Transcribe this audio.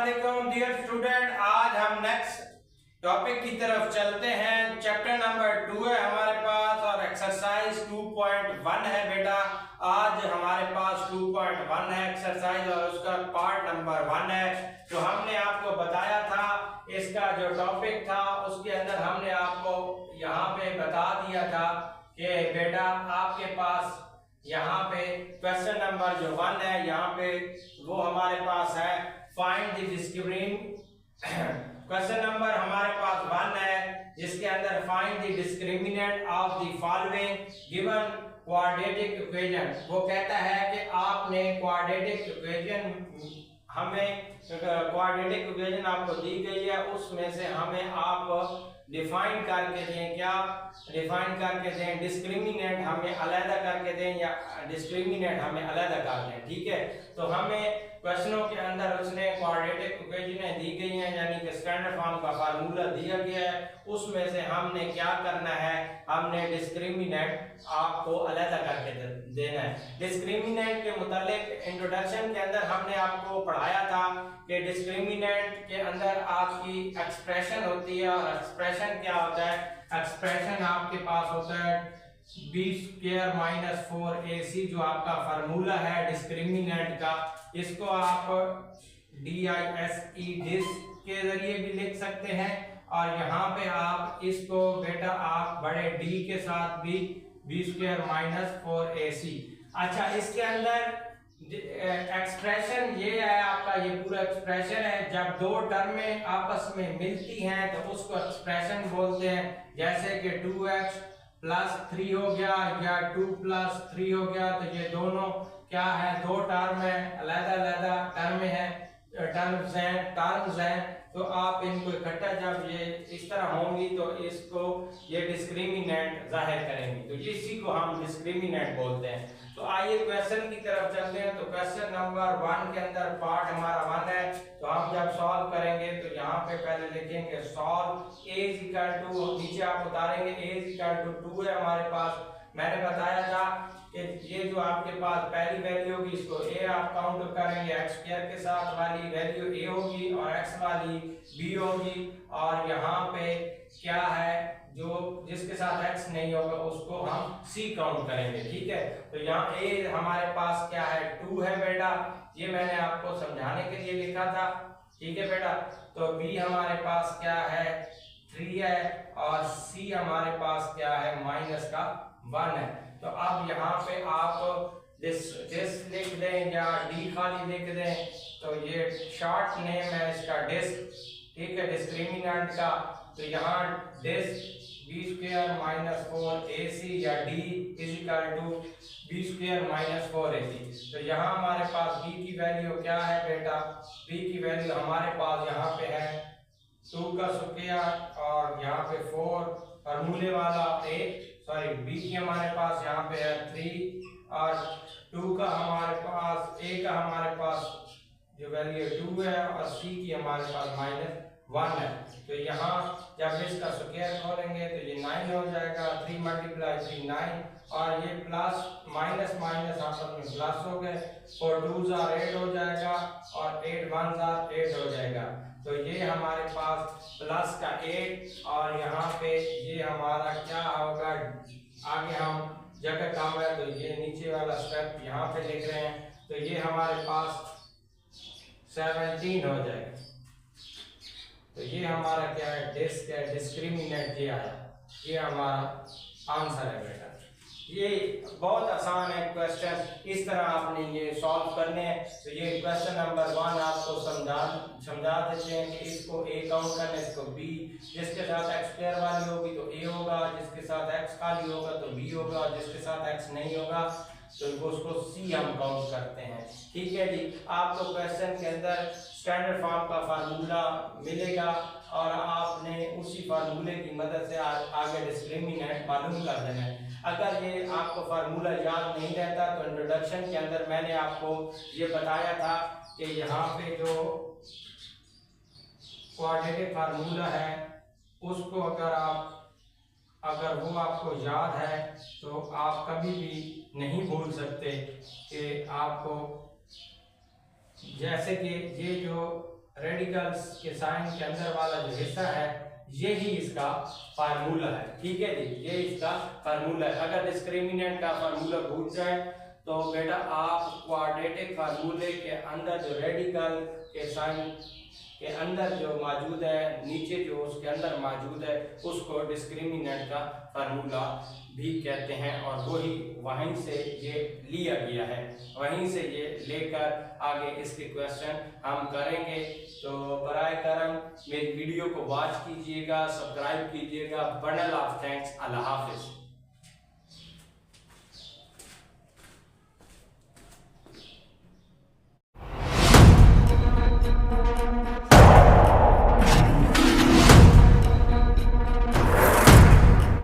अस्सलामुअलैकुम dear student, आज हम नेक्स्ट टॉपिक की तरफ चलते हैं। चैप्टर नंबर 2 है हमारे पास और एक्सरसाइज 2.1 है बेटा। आज हमारे पास 2.1 है एक्सरसाइज और उसका पार्ट नंबर 1 है। तो हमने आपको बताया था इसका जो टॉपिक था उसके अंदर हमने आपको यहाँ पे बता दिया था कि बेटा आपके पास यहाँ पे क्वेश्चन नंबर जो 1 है यहाँ पे वो हमारे पास है find the discriminant. Question number हमारे पास 1 है जिसके अंदर find the discriminant of the following given quadratic equation. वो कहता है कि आपने क्वाड्रेटिक इक्वेशन हमें क्वाड्रेटिक इक्वेशन आपको दी गई है उसमें से हमें आप डिफाइन करके दें। क्या डिफाइन करके दें? डिस्क्रिमिनेंट हमें अलग करके दें या डिस्क्रिमिनेंट हमें अलग कर दें। ठीक है, तो हमें क्वेश्चनों के अंदर उसने क्वाड्रेटिक इक्वेशनें दी गई हैं यानी कि स्टैंडर्ड फॉर्म का फार्मूला दिया गया है, उसमें से हमने क्या करना है, हमने डिस्क्रिमिनेंट आपको अलग करके देना है। डिस्क्रिमिनेंट के मुतालिक इंट्रोडक्शन के अंदर हमने आपको पढ़ाया था कि डिस्क्रिमिनेंट के अंदर आपकी एक्सप्रेशन होती है और एक्सप्रेशन क्या होता है? एक्सप्रेशन आपके पास होता है b स्क्वायर माइनस 4ac जो आपका फार्मूला है डिस्क्रिमिनेंट का। इसको आप DISE डिस के जरिए भी लिख सकते हैं और यहाँ पे आप इसको बेटा आप बड़े D के साथ भी b स्क्वायर माइनस 4ac। अच्छा, इसके अंदर एक्सप्रेशन ये है आपका, ये पूरा एक्सप्रेशन है। जब दो टर्में आपस में मिलती हैं तो उसको एक्सप्रेशन बोलते हैं। जैसे कि 2x प्लस 3 हो गया या 2 प्लस 3 हो गया, तो ये दोनों क्या है? दो टर्म है, अलग-अलग टर्म्स हैं। तो आप इनको इकट्ठा जब ये इस तरह होंगी तो इसको ये डिस्क्रिमिनेंट जाहिर करेंगी, तो इसी को हम डिस्क्रिमिनेंट बोलते हैं। तो आइए क्वेश्चन की तरफ चलते हैं। तो क्वेश्चन नंबर 1 के अंदर पार्ट हमारा 1 है, तो हम जब सॉल्व करेंगे तो यहाँ पे पहले लिखेंगे solve a is equal to, नीचे आप उतारेंगे a इज इक्वल टू 2 है हमारे पास। मैंने बताया था कि ये जो आपके पास पहली वैल्यू होगी इसको a आप काउंट करेंगे, x स्क्वायर के साथ वाली वैल्यू a होगी और x वाली b होगी, और यहाँ पे क्या है जो जिसके साथ x नहीं होगा उसको हम c काउंट करेंगे। ठीक है, तो यहाँ a हमारे पास क्या है? 2 है बेटा, ये मैंने आपको समझाने के लिए लिखा था। ठीक है बेटा, तो b हमारे पास क्या है? 3 है और c हमारे पास क्या है? माइनस का 1 है। तो अब यहाँ पे आप डिस लिख दें या d खाली लिख दें, तो ये शॉर्ट नेम है इसका डिस्क। ठीक है, डिस्क्रिमिनेंट का। तो यहाँ dish b square minus 4ac या d is equal to b square minus 4ac। तो यहाँ हमारे पास b की वैल्यू क्या है बेटा? b की वैल्यू हमारे पास यहाँ पे है 2 का स्क्वायर और यहाँ पे 4 फार्मूले वाला b की हमारे पास यहाँ पे है 3 और 2 का हमारे पास a का हमारे पास जो वैल्यू 2 है और c की हमारे पास माइनस 1 है। तो यहाँ जब इसका स्क्वायर खोलेंगे तो ये 9 हो जाएगा, 3 मल्टीप्लाई 3 9 और ये प्लस माइनस माइनस आपस में प्लस हो गए, 4 2s are 8 हो जाएगा और 8 1s are 8 हो जाएगा। तो ये हमारे पास प्लस का 8 और यहाँ पे ये हमारा क्या होगा? आगे हम जगह कम है तो ये नीचे वाला स्टेप यहाँ पे लिख रहे हैं, तो ये हमारे पास 17 हो जाएगा। तो ये हमारा क्या है? डिस्क्रिमिनेंट ये आया, ये हमारा आंसर है बेटा। ये बहुत आसान है क्वेश्चन, इस तरह आपने ये सॉल्व करने हैं। तो ये क्वेश्चन नंबर 1 आपको समझा देते हैं कि इसको a काउंट करना है, इसको b, जिसके साथ x स्क्वायर वाली होगी तो a होगा, जिसके साथ x खाली होगा तो b होगा, और जिसके साथ x नहीं होगा तो उसको c हम काउंट करते हैं। ठीक है जी, आपको क्वेश्चन के अंदर स्टैंडर्ड फॉर्म का फार्मूला मिलेगा और आपने उसी फार्मूले की मदद से आगे डिस्क्रिमिनेंट मालूम कर देना है। अगर ये आपको फार्मूला याद नहीं रहता तो इंट्रोडक्शन के अंदर मैंने आपको ये बताया था कि यहाँ पे जो क्वाड्रेटिक फार्मूला है उसको अगर वो आपको याद है तो आप कभी भी नहीं भूल सकते कि आपको, जैसे कि ये जो रेडिकल्स के साइन के अंदर वाला जो हिस्सा है यही इसका फार्मूला है। ठीक है जी, ये इसका फार्मूला है। अगर डिस्क्रिमिनेंट का फार्मूला भूल जाए तो बेटा आप क्वाड्रेटिक फार्मूले के अंदर जो रेडिकल के साइन के अंदर जो मौजूद है, नीचे जो उसके अंदर मौजूद है, उसको डिस्क्रिमिनेंट का फार्मूला भी कहते हैं। और वही वहीं से ये लिया गया है, वहीं से ये लेकर आगे इसके क्वेश्चन हम करेंगे। तो बराए करम मेरी वीडियो को वॉच कीजिएगा, सब्सक्राइब कीजिएगा। Bundle of thanks. Allah Hafiz.